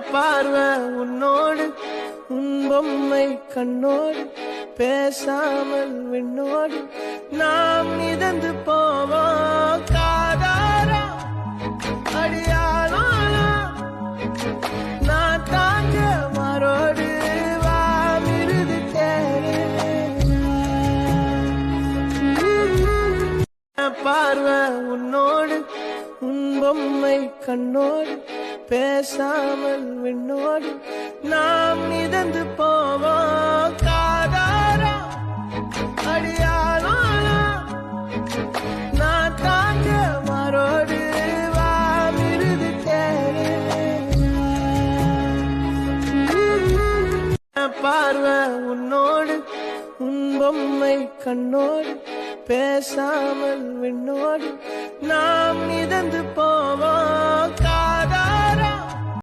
பார்வை உன்னோடு உன் பொம்மை கண்ணோடு பேசாமல் விண்ணோடு நாம் மிதந்து போவோம் காதாரா அடியாளோ நான் தாங்க மாறோடு வா மிருது தேரே பார்வை உன்னோடு உன் பொம்மை கண்ணோடு பேசாமல் விண்ணோடு நாம் மிதந்து போவோம் காதாரா அடியாளோ நான் தாங்க மாறோடு வா மிருது தேரே பார்வை உன்னோடு உன் பொம்மை கண்ணோடு பேசாமல் விண்ணோடு நாம் மிதந்து போவோம்